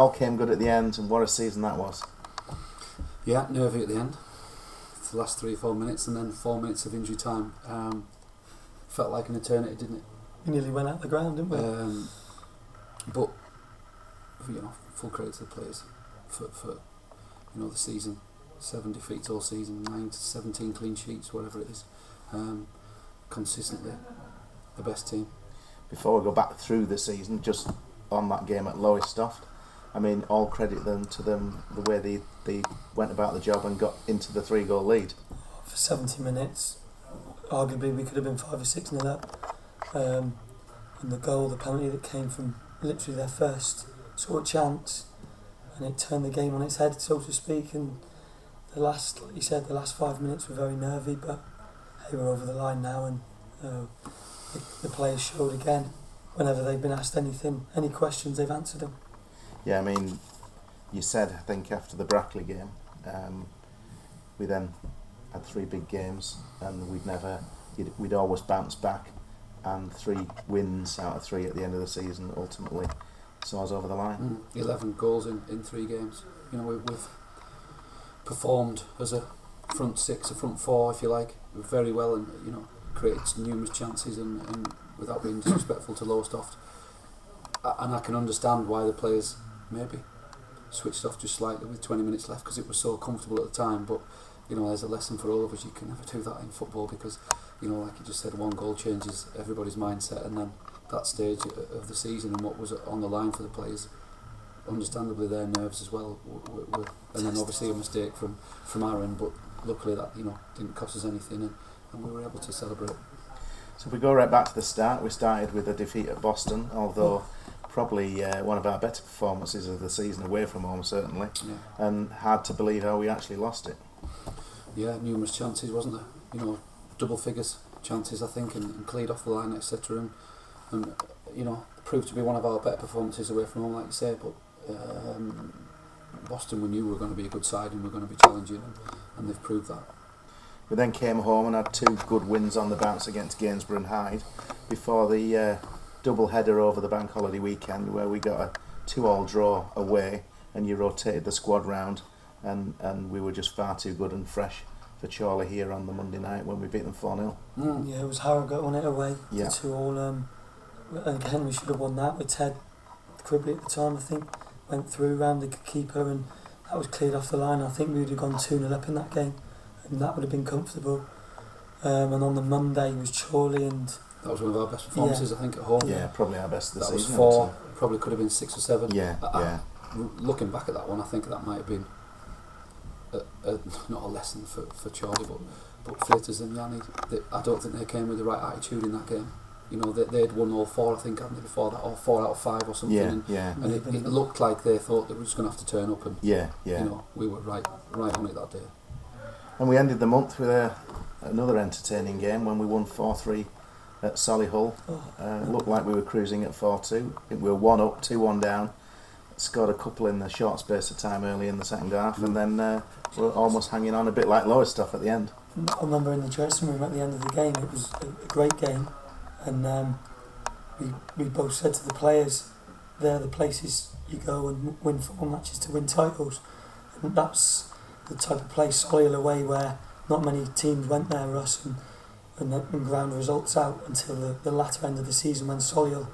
all came good at the end, and what a season that was. Yeah, nervy at the end. For the last 3 or 4 minutes, and then 4 minutes of injury time. Felt like an eternity, didn't it? We nearly went out the ground, didn't we? But full credit to the players for the season. 7 defeats all season, 9 to 17 clean sheets, whatever it is. Consistently the best team. Before we go back through the season, just on that game at Lowestoft, I mean, all credit to them the way they went about the job and got into the 3-goal lead. For 70 minutes, arguably we could have been 5 or 6-0 up. And the penalty that came from literally their first sort of chance, and it turned the game on its head, so to speak. And like you said, the last 5 minutes were very nervy, but hey, we're over the line now, and the players showed again. Whenever they've been asked anything, any questions, they've answered them. Yeah, I mean, you said, I think, after the Brackley game, we then had 3 big games, and we'd always bounce back, and 3 wins out of 3 at the end of the season ultimately saw us over the line. 11 goals in 3 games. We've performed as a front 6, a front 4, if you like, very well, and created numerous chances, and without being disrespectful to Lowestoft. And I can understand why the players maybe switched off just slightly with 20 minutes left, because it was so comfortable at the time. But there's a lesson for all of us. You can never do that in football, because like you just said, 1 goal changes everybody's mindset, and then that stage of the season and what was on the line for the players, understandably their nerves as well were and then obviously a mistake from our end, but luckily that didn't cost us anything, and we were able to celebrate. So if we go right back to the start, we started with a defeat at Boston, although probably one of our better performances of the season away from home, certainly. Yeah. And hard to believe how we actually lost it. Yeah, numerous chances, wasn't there? Double figures chances, I think, and cleared off the line, etc. And proved to be one of our better performances away from home, like you say. But Boston, we knew we were going to be a good side and we were going to be challenging, and they've proved that. We then came home and had 2 good wins on the bounce against Gainsborough and Hyde before the double header over the bank holiday weekend, where we got a 2-2 draw away, and you rotated the squad round, and we were just far too good and fresh for Chorley here on the Monday night when we beat them 4-0. Yeah, it was Harrogate on it away. Yeah. 2-2. Again, we should have won that with Ted Quigley at the time, I think. Went through, round the keeper, and that was cleared off the line. I think we would have gone 2-0 up in that game, and that would have been comfortable. And on the Monday was Chorley, and that was one of our best performances, I think, at home. Yeah, probably our best of the season. That was 4, probably could have been 6 or 7. Yeah. Looking back at that one, I think that might have been not a lesson for Charlie, but Flitters and Yanni, I don't think they came with the right attitude in that game. They'd won all 4, I think, hadn't they, before that, or 4 out of 5 or something. And it looked like they thought they were just going to have to turn up, and we were right on it that day. And we ended the month with another entertaining game when we won 4-3 at Solihull. It looked like we were cruising at 4-2. I think we were 1 up, 2-1 down. Scored a couple in the short space of time early in the second half, and then we're almost hanging on a bit like Lowestoft at the end. I remember in the dressing room at the end of the game, it was a great game, and we both said to the players, they're the places you go and win football matches to win titles, and that's the type of place, Solihull away, where not many teams went there, us, and ground results out until the latter end of the season when Solihull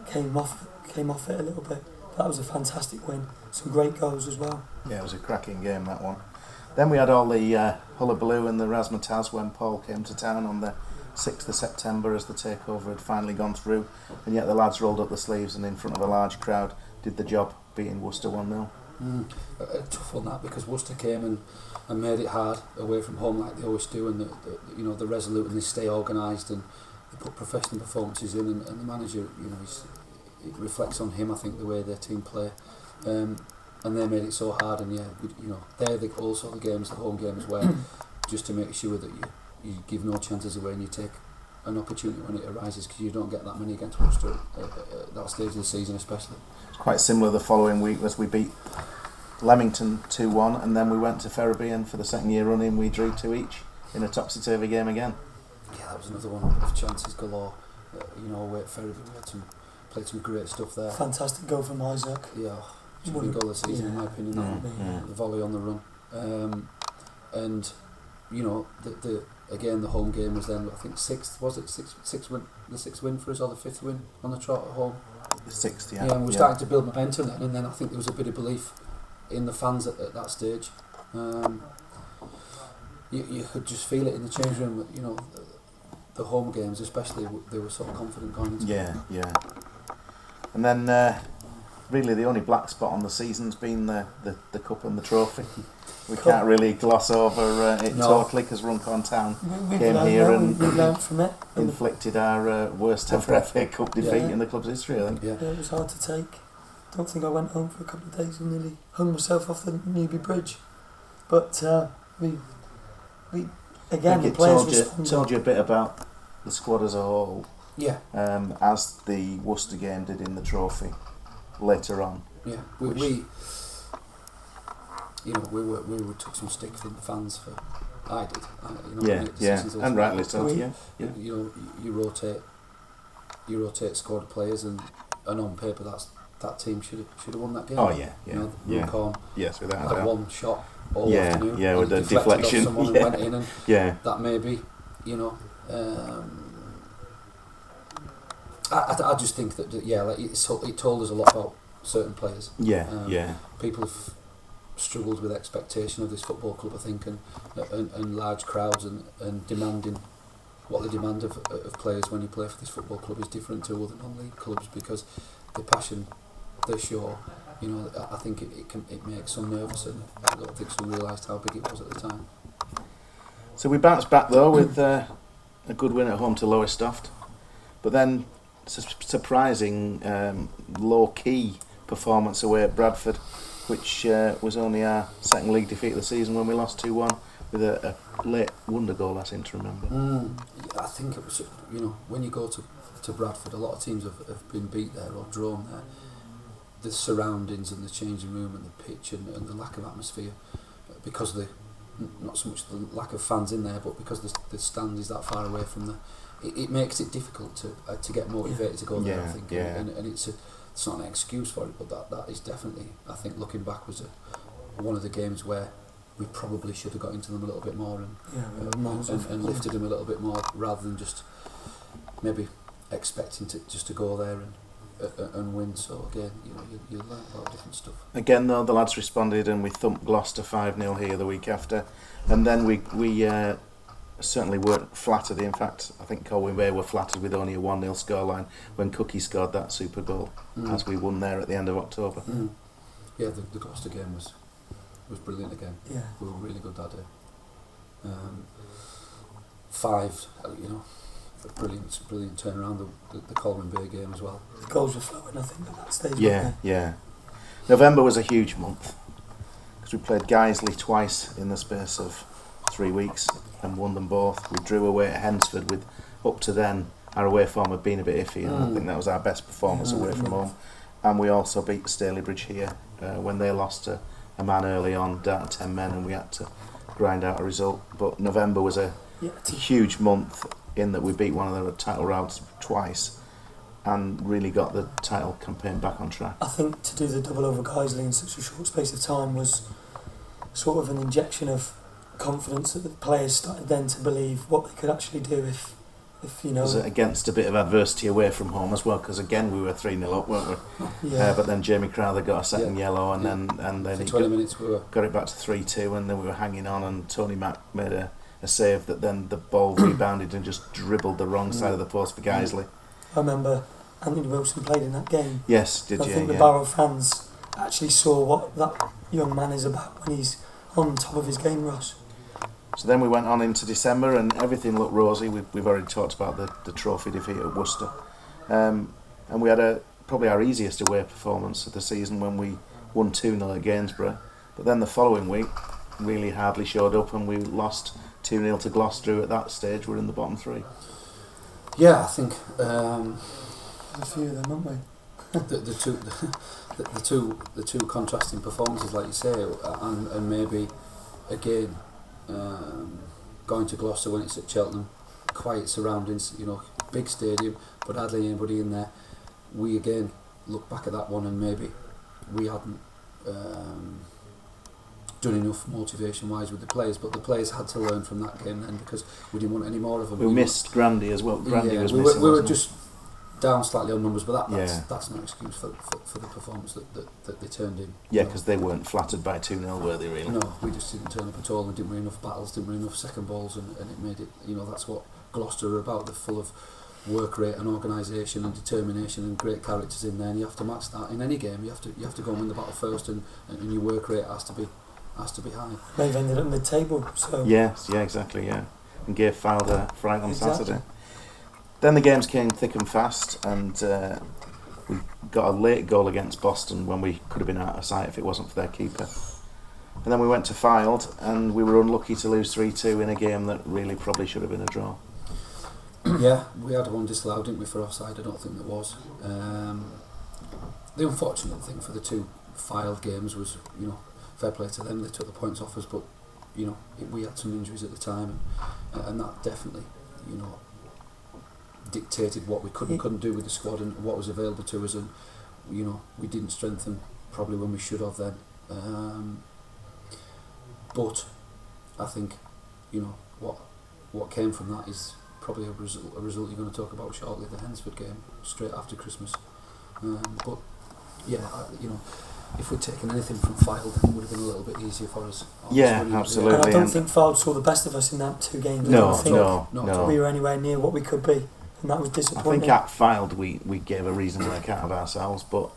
came off it a little bit. That was a fantastic win. Some great goals as well. Yeah, it was a cracking game, that one. Then we had all the hullabaloo and the razzmatazz when Paul came to town on the 6th of September as the takeover had finally gone through, and yet the lads rolled up the sleeves and in front of a large crowd did the job, beating Worcester 1-0. A tough one that, because Worcester came and made it hard away from home like they always do, and the resolute, and they stay organised and they put professional performances in, and the manager, it reflects on him, I think, the way their team play, and they made it so hard. And they're also the games, the home games, where just to make sure that you give no chances away and you take an opportunity when it arises, because you don't get that many against Worcester at that stage of the season especially. It's quite similar the following week as we beat Leamington 2-1, and then we went to Ferriby, and for the second year running we drew 2 each in a topsy-turvy game again. Yeah, that was another one of chances galore. Away at Ferriby we played some great stuff there. Fantastic goal from Isaac. Yeah, should have been goal of the season in my opinion. The volley on the run, and you know the again the home game was then I think sixth win, the sixth win for us, or the fifth win on the trot at home. The sixth, Yeah, and we were starting to build momentum then, and then I think there was a bit of belief in the fans at that stage. You could just feel it in the change room. You know, the home games especially, they were so confident going into it. Yeah. And then really the only black spot on the season's been the cup and the trophy. We can't really gloss over it totally, because Runcorn Town came here and we learned from it. inflicted our worst ever FA Cup defeat in the club's history, I think. Yeah. It was hard to take. I don't think I went home for a couple of days and nearly hung myself off the Newby Bridge. But we again, the players told you a bit about the squad as a whole. Yeah. As the Worcester game did in the trophy later on. Yeah. We took some stick from the fans for. I did. And rightly so. Yeah. You know, you rotate squad of players, and on paper that team should have won that game. Oh yeah. You know, Runcorn yes, without a had doubt. one shot all afternoon. Yeah, with the deflected deflection. Off someone and went in, and that maybe, you know. I just think that it told us a lot about certain players. People have struggled with expectation of this football club, I think, and large crowds and demanding what they demand of players when you play for this football club is different to other non-league clubs, because the passion they show, you know, I think it makes some nervous, and I don't think some realised how big it was at the time. So we bounced back though with a good win at home to Lowestoft, but then surprising low-key performance away at Bradford, which was only our second league defeat of the season, when we lost 2-1 with a late wonder goal, I seem to remember. I think it was, you know, when you go to Bradford, a lot of teams have been beat there or drawn there. The surroundings and the changing room and the pitch and the lack of atmosphere, because not so much the lack of fans in there, but because the stand is that far away from it makes it difficult to get motivated to go there, I think. And it's not an excuse for it, but that is definitely, I think, looking back, was one of the games where we probably should have got into them a little bit more and lifted them a little bit more, rather than just maybe expecting to go there and win. So again, you know, you learn a lot of different stuff. Again though, the lads responded and we thumped Gloucester 5-0 here the week after, and then we certainly weren't flattered. In fact, I think Colwyn Bay were flattered with only a 1-0 scoreline when Cookie scored that super goal as we won there at the end of October. Yeah, the Gloucester game was brilliant again. Yeah. We were really good that day. 5, you know, brilliant turnaround. The Colwyn Bay game as well. The goals were flowing, I think, at that stage. Yeah. November was a huge month, because we played Guiseley twice in the space of 3 weeks and won them both. We drew away at Hensford, with up to then our away form had been a bit iffy, and I think that was our best performance away from home. And we also beat Stalybridge here when they lost a man early on, down to 10 men, and we had to grind out a result. But November was a huge month, in that we beat one of the title rivals twice and really got the title campaign back on track. I think to do the double over Guiseley in such a short space of time was sort of an injection of confidence, that the players started then to believe what they could actually do if you know. Was it against a bit of adversity away from home as well, because again we were 3-0 up, weren't we? But then Jamie Crowther got a second yellow, and then for 20 minutes we got it back to 3-2, and then we were hanging on, and Tony Mack made a save that then the ball rebounded and just dribbled the wrong side of the post for Guiseley. I remember Anthony Wilson played in that game. Yes, did you? I think the Barrow fans actually saw what that young man is about when he's on top of his game, Ross. So then we went on into December, and everything looked rosy. We've already talked about the trophy defeat at Worcester, and we had probably our easiest away performance of the season when we won 2-0 at Gainsborough. But then the following week really hardly showed up, and we lost 2-0 to Gloucester. At that stage, we're in the bottom 3. Yeah, I think a few of them, aren't we? the two contrasting performances, like you say, and maybe again going to Gloucester when it's at Cheltenham, quiet surroundings, you know, big stadium, but hardly anybody in there. We again look back at that one, and maybe we hadn't done enough motivation-wise with the players, but the players had to learn from that game then, because we didn't want any more of them. We missed Grandy as well. Grandy was we missing. We were wasn't he? just down slightly on numbers, but Yeah. that's no excuse for the performance that they turned in. Yeah, because they weren't flattered by 2-0, were they, really? No, we just didn't turn up at all. We didn't win enough battles, didn't win enough second balls, and it made it, that's what Gloucester are about. They're full of work rate and organisation and determination and great characters in there, and you have to match that in any game. You have to go and win the battle first, and your work rate has to be high. They've ended up mid-table, so Yes, yeah, exactly, yeah. And gave Fylde a fright on Exactly. Saturday. Then the games came thick and fast, and we got a late goal against Boston when we could have been out of sight if it wasn't for their keeper. And then we went to Fylde, and we were unlucky to lose 3-2 in a game that really probably should have been a draw. Yeah, we had one disallowed, didn't we, for offside? I don't think there was. The unfortunate thing for the two Fylde games was, fair play to them, they took the points off us, but, we had some injuries at the time, and that definitely, dictated what we could and couldn't do with the squad and what was available to us, and, we didn't strengthen probably when we should have then. But I think, what came from that is probably a result you're going to talk about shortly, the Hensford game, straight after Christmas. But yeah, if we'd taken anything from Fylde, it would have been a little bit easier for us. Yeah, Obviously, absolutely. and I don't and- think Fylde saw the best of us in that 2 games. I No, don't think no. we were anywhere near what we could be, and that was I disappointing. think at Fylde we gave a reasonable account of ourselves, but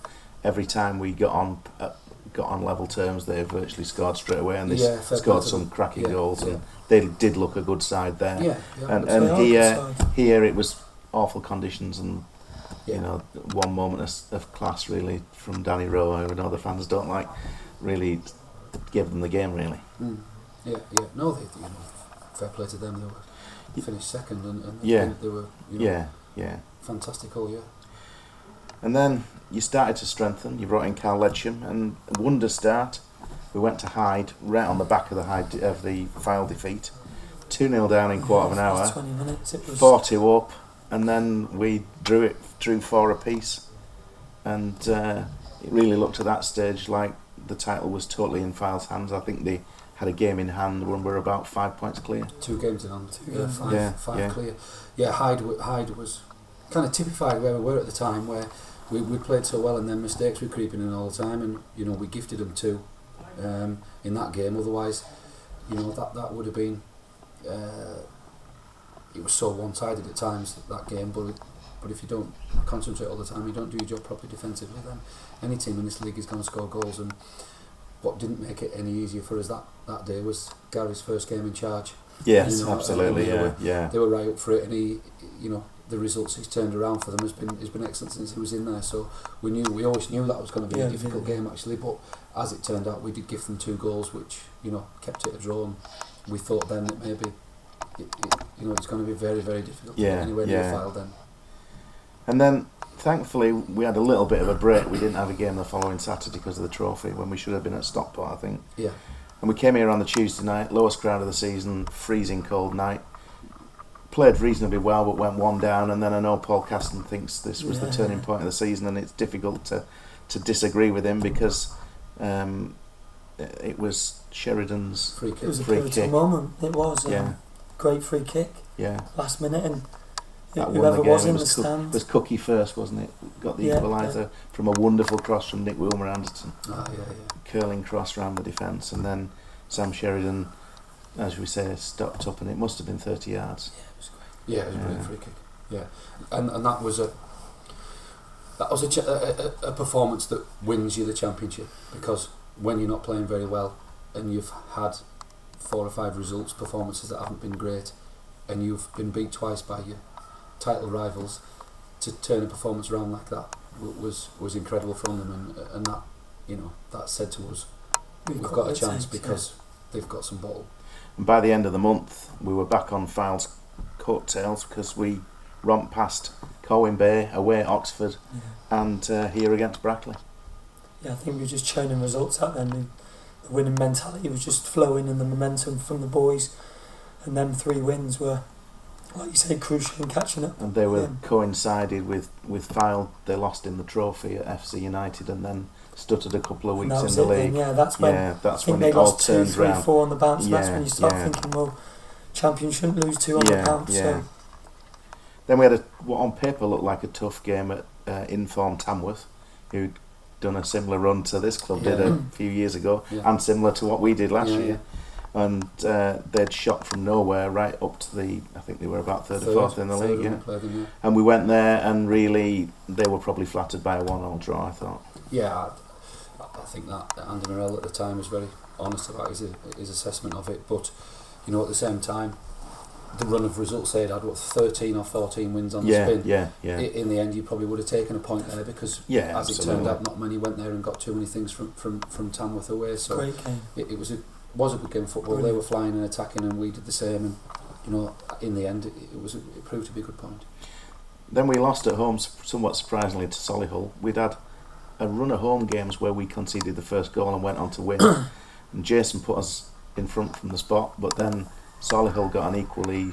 every time we got on level terms, they virtually scored straight away, and they Yeah, fair scored play to some them. cracking Yeah, goals, yeah. and they did look a good side there. Yeah, And They are a here good side. here it was awful conditions, and yeah. one moment of class really from Danny Rowe, who I know the fans don't like, really gave them the game really. Yeah. No, they, fair play to them. They were finished second, and Yeah. they were, Yeah. fantastic all year. And then you started to strengthen. You brought in Carl Ledsham, and a wonder start. We went to Hyde, right on the back of the Fylde defeat. 2-0 down in quarter of an Yeah, hour. 20 minutes. It was 4-2 up, and then we drew 4 apiece, and it really looked at that stage like the title was totally in Fylde's hands. I think they had a game in hand when we were about 5 points clear. 2 games in hand. Two Yeah, games. five Yeah. clear. Yeah, Hyde was kind of typified where we were at the time, where we played so well and then mistakes were creeping in all the time, and we gifted them 2 in that game. Otherwise, that would have been it was so one-sided at times, that game. But if you don't concentrate all the time, you don't do your job properly defensively, then any team in this league is going to score goals. And what didn't make it any easier for us that day was Gary's first game in charge. Yes, You know, absolutely. Yeah. They were right up for it, and he, the results he's turned around for them has been excellent since he was in there. So we always knew that was going to be a difficult game actually. But as it turned out, we did give them 2 goals, which kept it a draw. And we thought then that maybe it's going to be very, very difficult to get anywhere near Fylde then. And then, thankfully, we had a little bit of a break. We didn't have a game the following Saturday because of the trophy, when we should have been at Stockport, I think. Yeah. And we came here on the Tuesday night, lowest crowd of the season, freezing cold night. Played reasonably well, but went 1 down. And then I know Paul Caston thinks this was the turning point of the season, and it's difficult to disagree with him because it was Sheridan's Free kick. It was a free pivotal kick. moment. It was Yeah. great free kick, Yeah. last minute, and That won whoever the game. was in It the was stand. was Cookie first, wasn't it? Got the Yeah, equaliser from a wonderful cross from Nick Wilmer Anderton. Yeah. Curling cross round the defence, and then Sam Sheridan, as we say, stopped up, and it must have been 30 yards. Yeah, it was a brilliant free kick. Yeah, and that was a performance that wins you the championship, because when you're not playing very well and you've had 4 or 5 performances that haven't been great, and you've been beat twice by your title rivals, to turn a performance around like that was incredible from them, and that that said to us we've got a chance because they've got some bottle. And by the end of the month, we were back on Fylde's coattails because we romped past Colwyn Bay, away at Oxford, and here against Brackley. Yeah, I think we were just churning results out then. The winning mentality was just flowing, and the momentum from the boys, and them 3 wins were like you say, crucial in catching up. And they were Yeah. coincided with Fylde. They lost in the trophy at FC United and then stuttered a couple of And weeks that in was the it then, league. yeah, that's when Yeah, that's I think when they it all lost 2, turned 3, round. 4 on the bounce, and that's Yeah, when you start yeah. thinking, well, champions shouldn't lose 2 on the bounce. So Then we had what on paper looked like a tough game at in-form Tamworth, who'd done a similar run to this club did a few years ago, and similar to what we did last year. And they'd shot from nowhere right up to I think they were about third or fourth in the league. Yeah. And we went there, and really they were probably flattered by a 1-1 draw, I thought. Yeah, I think that Andy Morell at the time was very honest about his assessment of it. But you know, at the same time, the run of results they'd had, 13 or 14 wins on the spin. Yeah. In the end, you probably would have taken a point there because, as it turned out, not many went there and got too many things from Tamworth away. So great game. It was a good game of football. Brilliant. They were flying and attacking, and we did the same. And you know, in the end, it proved to be a good point. Then we lost at home, somewhat surprisingly, to Solihull. We'd had a run of home games where we conceded the first goal and went on to win. And Jason put us in front from the spot, but then Solihull got an equally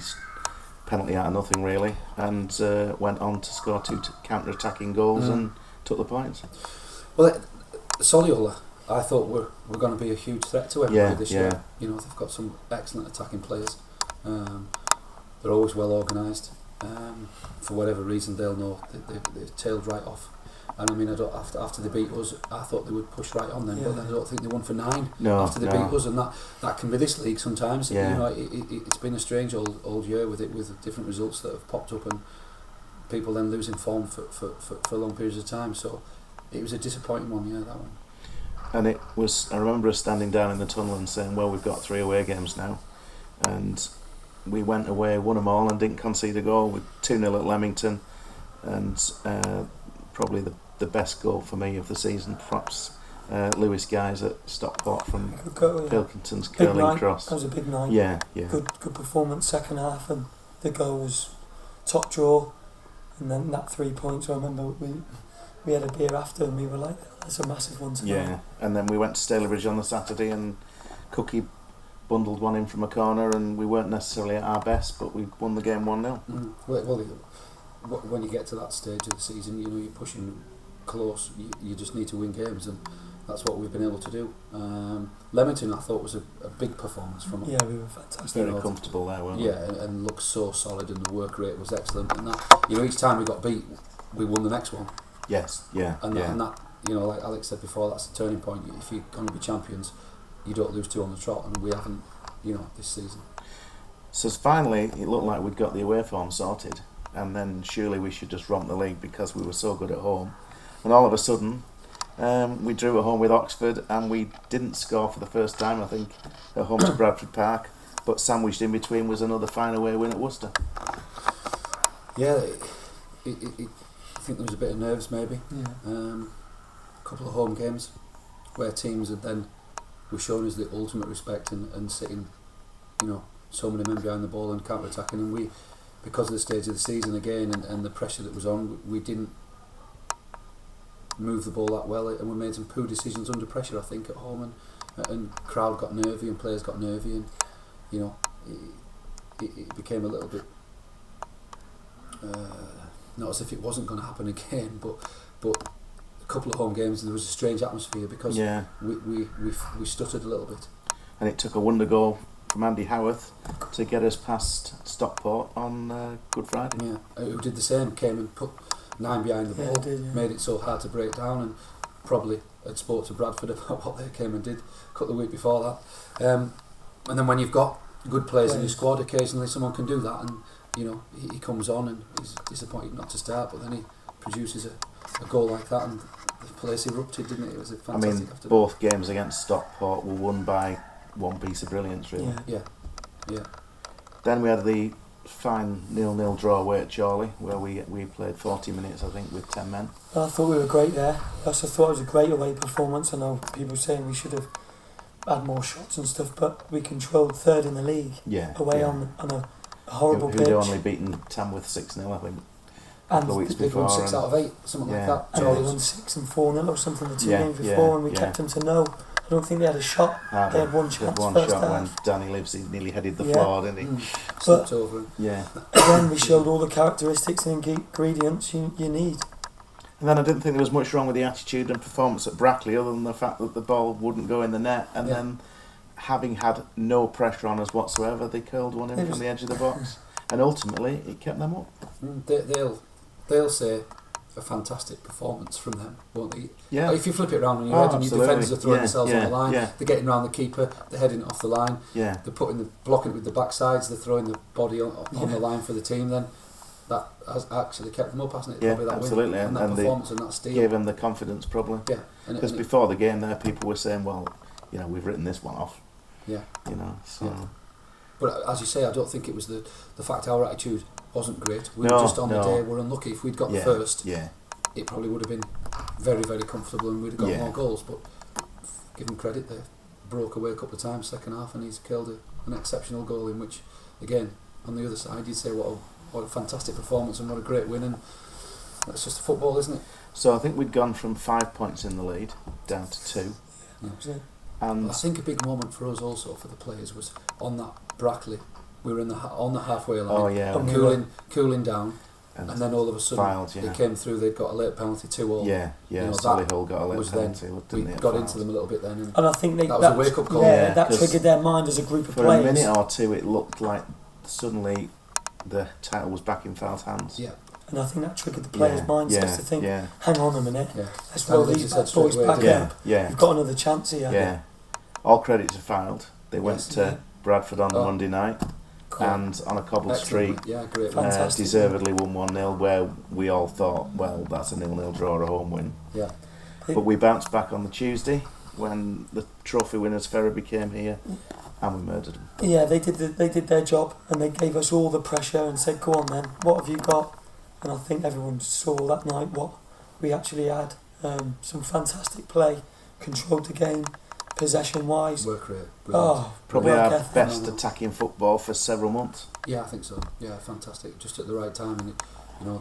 penalty out of nothing, really, and went on to score 2 counter-attacking goals and took the points. Well, Solihull, I thought were going to be a huge threat to everybody this year. You know, they've got some excellent attacking players. They're always well organised. For whatever reason, they'll know they've tailed right off. And I mean, after they beat us, I thought they would push right on them, but I don't think they won for 9 after they beat us, and that can be this league sometimes. You know, it's been a strange old year with different results that have popped up, and people then losing form for long periods of time. So it was a disappointing one, that one. And it was. I remember us standing down in the tunnel and saying, "Well, we've got 3 away games now," and we went away, won them all, and didn't concede a goal. With 2-0 at Leamington, and probably the best goal for me of the season, perhaps Lewis Guys at Stockport from Pilkington's curling cross. That was a big night. Yeah. Good performance second half, and the goal was top draw, and then that 3 points. I remember we had a beer after, and we were like, "That's a massive one tonight." Yeah, and then we went to Stalybridge on the Saturday, and Cookie bundled one in from a corner, and we weren't necessarily at our best, but we won the game 1-0. Well, when you get to that stage of the season, you know, you're pushing close. You just need to win games, and that's what we've been able to do. Leamington, I thought, was a big performance from them. Yeah, we were fantastic. Very comfortable there, weren't we? Yeah, and looked so solid, and the work rate was excellent. And that, you know, each time we got beat, we won the next one. Yes, yeah. And that, you know, like Alex said before, that's the turning point. If you're going to be champions, you don't lose 2 on the trot, and we haven't, you know, this season. So finally, it looked like we'd got the away form sorted, and then surely we should just romp the league because we were so good at home. And all of a sudden, we drew at home with Oxford, and we didn't score for the first time, I think, at home to Bradford Park. But sandwiched in between was another fine away win at Worcester. Yeah, I think there was a bit of nerves maybe. Yeah. A couple of home games where teams had then were shown us the ultimate respect and sitting, you know, so many men behind the ball and counter-attacking, and we, because of the stage of the season again and the pressure that was on, we didn't move the ball that well, and we made some poor decisions under pressure, I think, at home, and crowd got nervy and players got nervy, and you know, it became a little bit not as if it wasn't going to happen again, but a couple of home games there was a strange atmosphere because we stuttered a little bit, and it took a wonder goal from Andy Howarth to get us past Stockport on Good Friday. Yeah, who did the same, came and put 9 behind the ball, made it so hard to break down, and probably had spoke to Bradford about what they came and did a couple of weeks before that. And then when you've got good players in your squad, occasionally someone can do that, and you know, he comes on and he's disappointed not to start, but then he produces a goal like that, and the place erupted, didn't it? It was a fantastic afternoon. Both games against Stockport were won by one piece of brilliance, really. Yeah. Then we had the fine 0-0 draw away at Chorley, where we played 40 minutes, I think, with 10 men. I thought we were great there. I also thought it was a great away performance. I know people saying we should have had more shots and stuff, but we controlled third in the league away on a horrible pitch. Who'd only beaten Tamworth 6-0, I think. And the weeks they won 6 out of 8, something like that. And they won 6 and 4-0 or something the 2 games before, and we kept them to 0. I don't think they had a shot. They had one chance first shot half. when Danny Livesey nearly headed the Yeah. floor, didn't he? Slipped over. Yeah. Again, we showed all the characteristics and ingredients you need. And then I didn't think there was much wrong with the attitude and performance at Brackley, other than the fact that the ball wouldn't go in the net. And then, having had no pressure on us whatsoever, they curled one in from the edge of the box, and ultimately it kept them up. They'll say a fantastic performance from them, won't they? Yeah. If you flip it around on your head and your defenders are throwing themselves on the line, yeah. they're getting around the keeper, they're heading it off the line, Yeah. they're blocking it with the backsides, they're throwing the body on the line for the team. Then that has actually kept them up, hasn't it? Yeah, Probably that absolutely. win and that And performance and that steal gave them the confidence, probably. Yeah, Because before the game, there people were saying, "Well, we've written this one off." Yeah. So. Yeah. But as you say, I don't think it was the fact our attitude wasn't great. We were just on the day. We're unlucky. If we'd got first, it probably would have been very, very comfortable, and we'd have got more goals. But give him credit, they broke away a couple of times second half, and he's killed an exceptional goal. In which, again, on the other side, you'd say what a fantastic performance and what a great win. And that's just football, isn't it? So I think we'd gone from 5 points in the lead down to 2. Yeah. And I think a big moment for us also, for the players, was on that Brackley. We were on the halfway line, Oh, yeah. cooling down, and then all of a sudden they came through. They'd got a late penalty 2-2. Yeah. Solihull got a late penalty. We got into them a little bit then, and I think that was a wake up call. Yeah, that triggered their mind as a group of for players. For a minute or two, it looked like suddenly the title was back in Fal's hands. Yeah. And I think that triggered the players' mindsets to think, hang on a minute, let's roll these boys back up. Yeah. We've got another chance here. Yeah. All credit to Fylde. They went to Bradford on the Monday night, and on a cobbled street, great, deservedly won 1-0, where we all thought, well, that's a 0-0 draw, a home win. Yeah. But we bounced back on the Tuesday when the trophy winners Ferriby came here, and we murdered them. Yeah, they did their job, and they gave us all the pressure and said, go on then, what have you got? And I think everyone saw that night what we actually had. Some fantastic play, controlled the game, possession-wise. Work rate. Probably our best attacking football for several months. Yeah, I think so. Yeah, fantastic. Just at the right time. And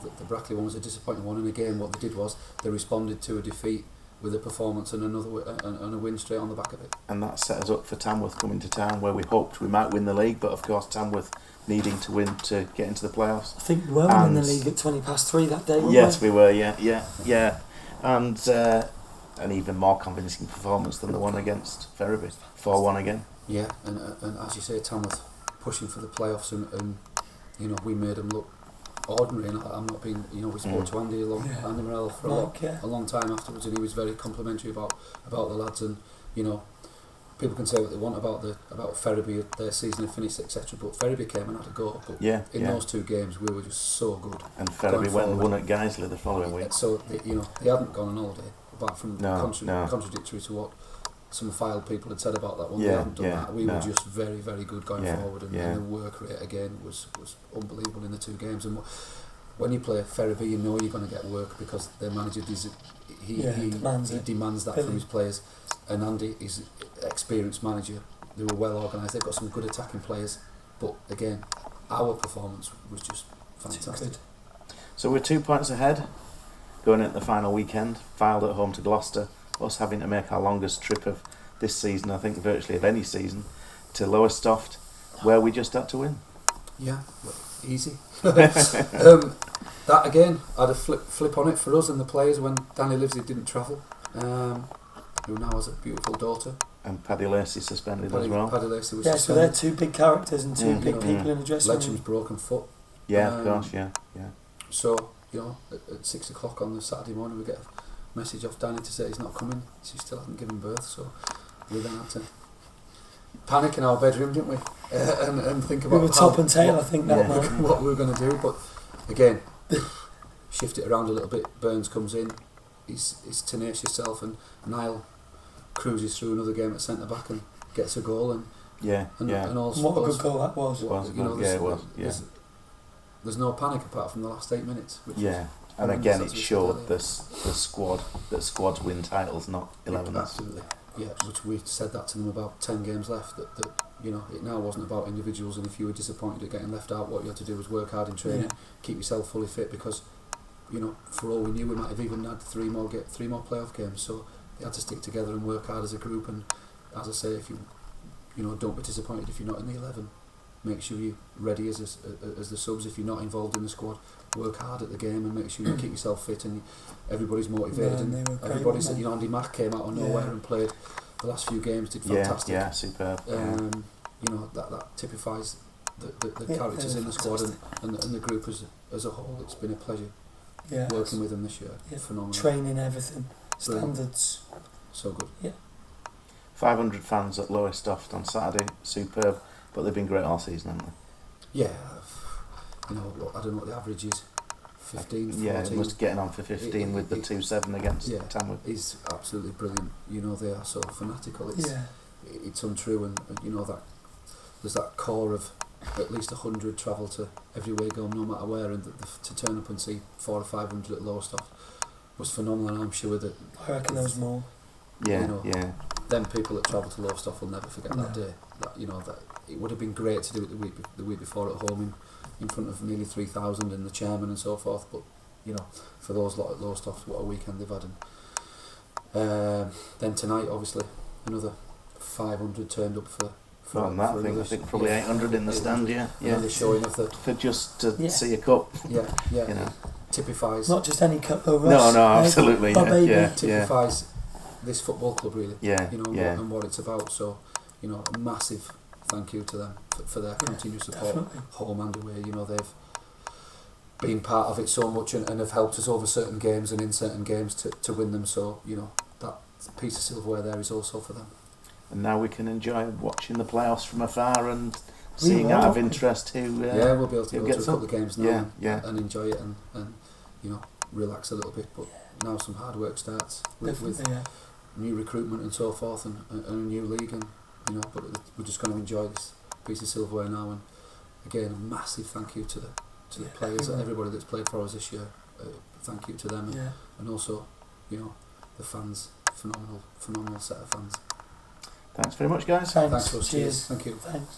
the Brackley one was a disappointing one. And again, what they did was they responded to a defeat with a performance and and a win straight on the back of it. And that set us up for Tamworth coming to town, where we hoped we might win the league, but of course Tamworth needing to win to get into the playoffs. I think we were winning the league at 3:20 that day, weren't yes, we were, yeah. And even more convincing performance than the one against Ferriby, 4-1 again. Yeah, and as you say, Tamworth pushing for the playoffs, and we made them look ordinary. And I'm not being, we spoke to Andy Morell for a long time afterwards, and he was very complimentary about the lads, and people can say what they want about Ferriby, their season had finished, etc. But Ferriby came and had a go. But in those two games, we were just so good. And Ferriby went and won at Guiseley the following week. So they hadn't gone on holiday, apart from contradictory to what some Fylde people had said about that one. They hadn't done that. We were just very, very good going forward, and the work rate again was unbelievable in the two games. And when you play Ferriby, you know you're going to get work, because their manager he demands that from his players. And Andy is an experienced manager. They were well organised. They've got some good attacking players. But again, our performance was just fantastic. So we're 2 points ahead going into the final weekend. Fylde at home to Gloucester. Us having to make our longest trip of this season, I think virtually of any season, to Lowestoft, where we just had to win. Yeah, easy. That again, I had a flip on it for us and the players when Danny Livesey didn't travel. Who now has a beautiful daughter. And Paddy Lacey suspended as well. Paddy Lacey was suspended. So they're two big characters and two big people in the dressing room. Lecham's broken foot. Yeah, of course, yeah. So, at 6 o'clock on the Saturday morning, we get a message off Danny to say he's not coming. She still hasn't given birth, so we then had to panic in our bedroom, didn't we? And think about we were top and tail, I think, that night. What we were going to do. But again, shift it around a little bit. Burns comes in. He's tenacious self, and Niall cruises through another game at centre back and gets a goal, and also what a good goal that was. It was. There's no panic apart from the last 8 minutes. And again, it showed the squad that squads win titles, not 11s. Absolutely, yeah. Which we said that to them about 10 games left. That it now wasn't about individuals, and if you were disappointed at getting left out, what you had to do was work hard in training, keep yourself fully fit, because for all we knew, we might have even had three more playoff games. So they had to stick together and work hard as a group. And as I say, if you know, don't be disappointed if you're not in the 11. Make sure you're ready as the subs. If you're not involved in the squad, work hard at the game and make sure you keep yourself fit and everybody's motivated. And everybody's, you know, Andy Mack came out of nowhere and played the last few games, did fantastic. Yeah, superb. You know, that typifies the characters in the squad and the group as a whole. It's been a pleasure working with them this year. Phenomenal. Training, everything, Brilliant. standards. So good. Yeah. 500 fans at Lowestoft on Saturday, superb. But they've been great all season, haven't they? Yeah. You know, I don't know what the average is. 15, 14. Yeah, it must be getting on for 15 with the 2-7 against Tamworth. It's absolutely brilliant. You know, they are so fanatical. It's untrue, and you know that there's that core of at least 100 travel to every away game, no matter where, and to turn up and see 400 or 500 at Lowestoft was phenomenal. And I'm sure that I reckon there was more. Yeah, you know, them people that travel to Lowestoft will never forget that day. That, you know, that it would have been great to do it the week before at home in front of nearly 3,000 and the chairman and so forth. But you know, for those lot at Lowestoft, what a weekend they've had. And then tonight, obviously, another 500 turned up for I think probably 800 in the stand. Another showing of the for just to see a cup. Yeah. You know, typifies. Not just any cup though. No, absolutely. Typifies this football club really. Yeah. You know, and what it's about. So, you know, a massive thank you to them for their continued support, home and away. You know, they've been part of it so much and have helped us over certain games and in certain games to win them. So, you know, that piece of silverware there is also for them. And now we can enjoy watching the playoffs from afar and seeing out of interest who. We'll be able to go to a couple of games now and enjoy it and you know, relax a little bit. But now some hard work starts with new recruitment and so forth and a new league, and you know, but we're just going to enjoy this piece of silverware now. And again, a massive thank you to the players, everybody that's played for us this year. Thank you to them, and also, you know, the fans. Phenomenal set of fans. Thanks very much, guys. Thanks. Cheers. Thank you. Thanks.